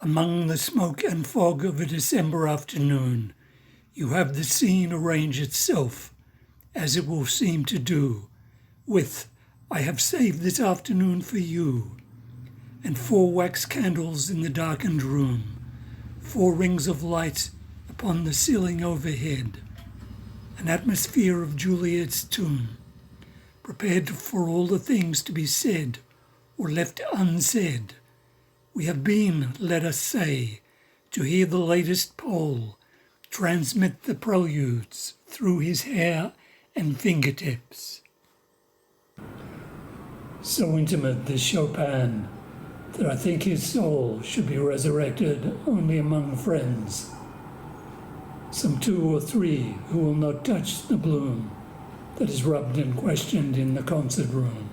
Among the smoke and fog of a December afternoon, you have the scene arrange itself, as it will seem to do, with "I have saved this afternoon for you," and 4 wax candles in the darkened room, 4 rings of light upon the ceiling overhead, an atmosphere of Juliet's tomb, prepared for all the things to be said or left unsaid. We have been, let us say, to hear the latest Pole transmit the preludes through his hair and fingertips. So intimate this Chopin that I think his soul should be resurrected only among friends. Some 2 or 3 who will not touch the bloom that is rubbed and questioned in the concert room.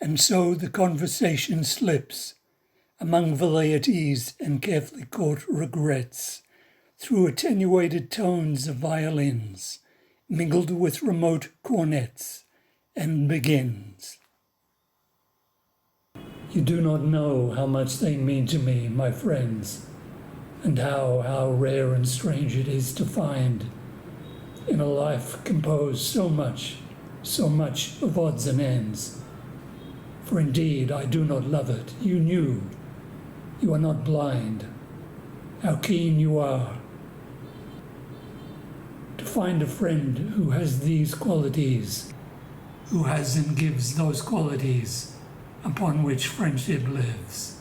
And so the conversation slips, among velleities and carefully caught regrets, through attenuated tones of violins, mingled with remote cornets, and begins. You do not know how much they mean to me, my friends, and how rare and strange it is to find, in a life composed so much of odds and ends. For indeed I do not love it. You knew. You are not blind. How keen you are. To find a friend who has these qualities, who has and gives those qualities upon which friendship lives.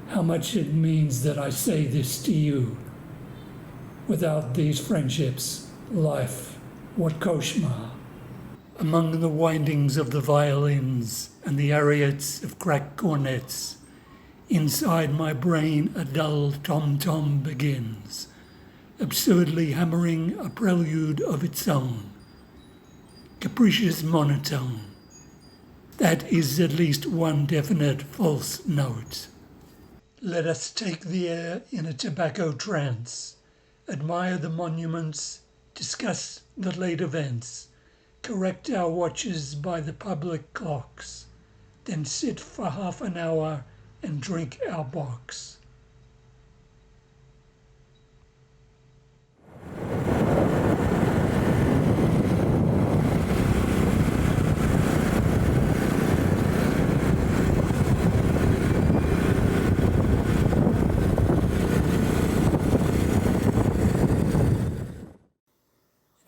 How much it means that I say this to you. Without these friendships, life, what cauchemar. Among the windings of the violins and the ariettes of cracked cornets, inside my brain a dull tom-tom begins, absurdly hammering a prelude of its own. Capricious monotone. That is at least one definite false note. Let us take the air in a tobacco trance, admire the monuments, discuss the late events, correct our watches by the public clocks, then sit for half an hour and drink our box.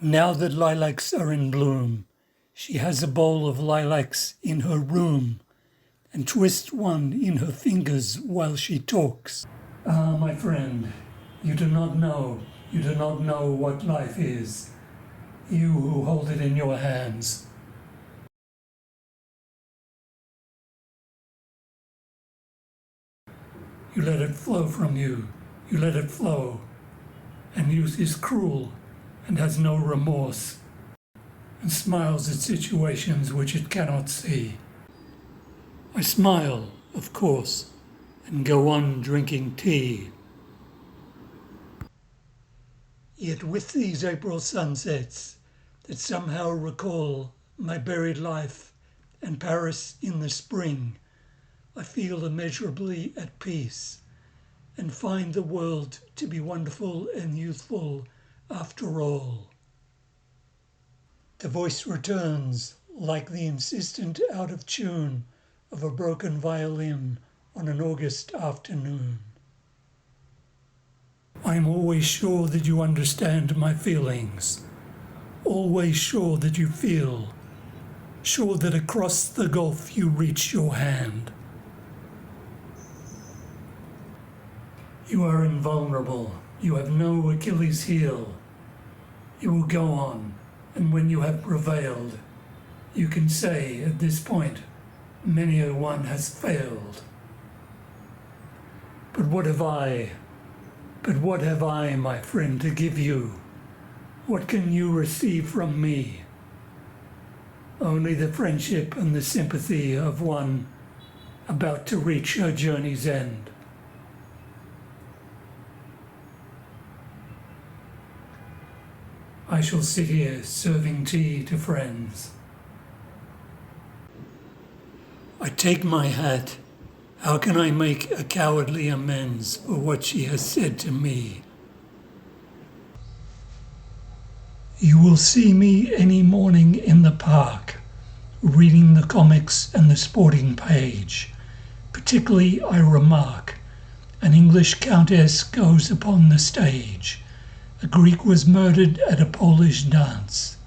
Now that lilacs are in bloom, she has a bowl of lilacs in her room and twists one in her fingers while she talks. Ah, my friend, you do not know what life is, you who hold it in your hands. You let it flow from you, you let it flow, and youth is cruel and has no remorse, and smiles at situations which it cannot see. I smile, of course, and go on drinking tea. Yet with these April sunsets that somehow recall my buried life and Paris in the spring, I feel immeasurably at peace and find the world to be wonderful and youthful after all. The voice returns like the insistent out of tune of a broken violin on an August afternoon. I'm always sure that you understand my feelings, always sure that you feel, sure that across the gulf you reach your hand. You are invulnerable. You have no Achilles heel. You will go on, and when you have prevailed, you can say at this point, many a one has failed. But what have I, my friend, to give you? What can you receive from me? Only the friendship and the sympathy of one about to reach her journey's end. I shall sit here serving tea to friends. I take my hat. How can I make a cowardly amends for what she has said to me? You will see me any morning in the park, reading the comics and the sporting page. Particularly, I remark, an English countess goes upon the stage. A Greek was murdered at a Polish dance.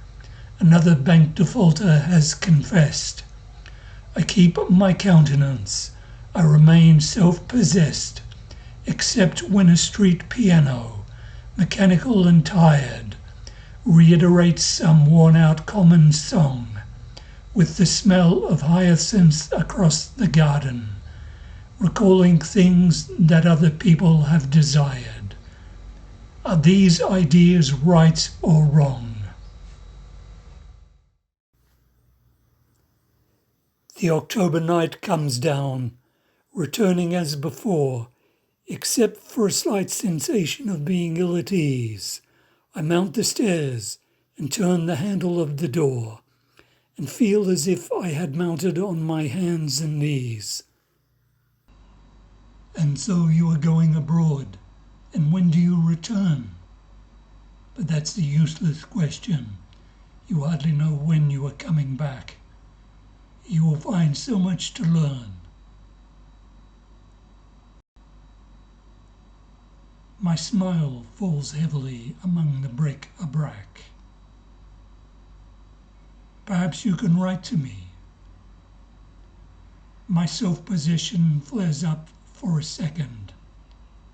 Another bank defaulter has confessed. I keep my countenance. I remain self-possessed, except when a street piano, mechanical and tired, reiterates some worn-out common song, with the smell of hyacinths across the garden, recalling things that other people have desired. Are these ideas right or wrong? The October night comes down, returning as before, except for a slight sensation of being ill at ease. I mount the stairs and turn the handle of the door, and feel as if I had mounted on my hands and knees. And so you are going abroad, and when do you return? But that's a useless question. You hardly know when you are coming back. You will find so much to learn. My smile falls heavily among the bric-a-brac. Perhaps you can write to me. My self-possession flares up for a second.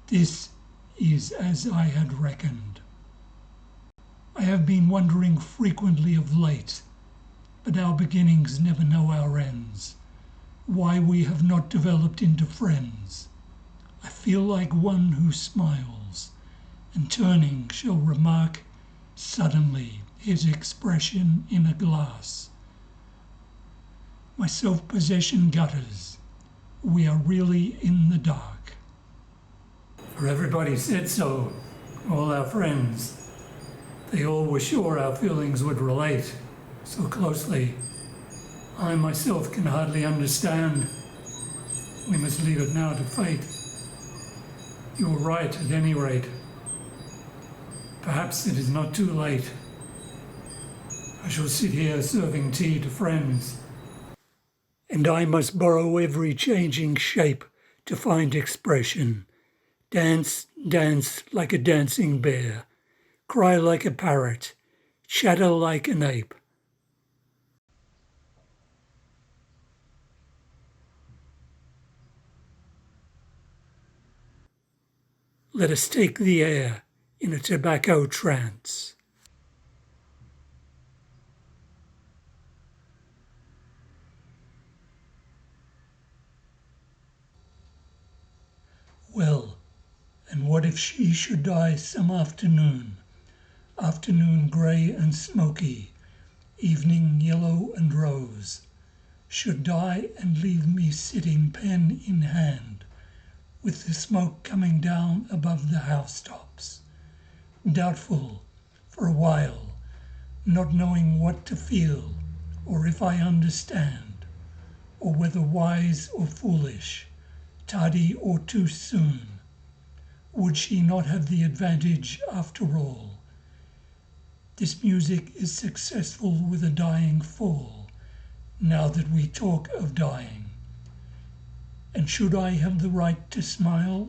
This is as I had reckoned. I have been wondering frequently of late, but our beginnings never know our ends, why we have not developed into friends. I feel like one who smiles, and turning shall remark suddenly his expression in a glass. My self-possession gutters. We are really in the dark. For everybody said so, all our friends. They all were sure our feelings would relate so closely. I myself can hardly understand. We must leave it now to fate. You were right at any rate. Perhaps it is not too late. I shall sit here serving tea to friends. And I must borrow every changing shape to find expression. Dance, dance like a dancing bear. Cry like a parrot. Chatter like an ape. Let us take the air in a tobacco trance. Well, and what if she should die some afternoon grey and smoky, evening yellow and rose, should die and leave me sitting pen in hand, with the smoke coming down above the housetops, doubtful for a while, not knowing what to feel, or if I understand, or whether wise or foolish, tardy or too soon. Would she not have the advantage after all? This music is successful with a dying fall, now that we talk of dying. And should I have the right to smile?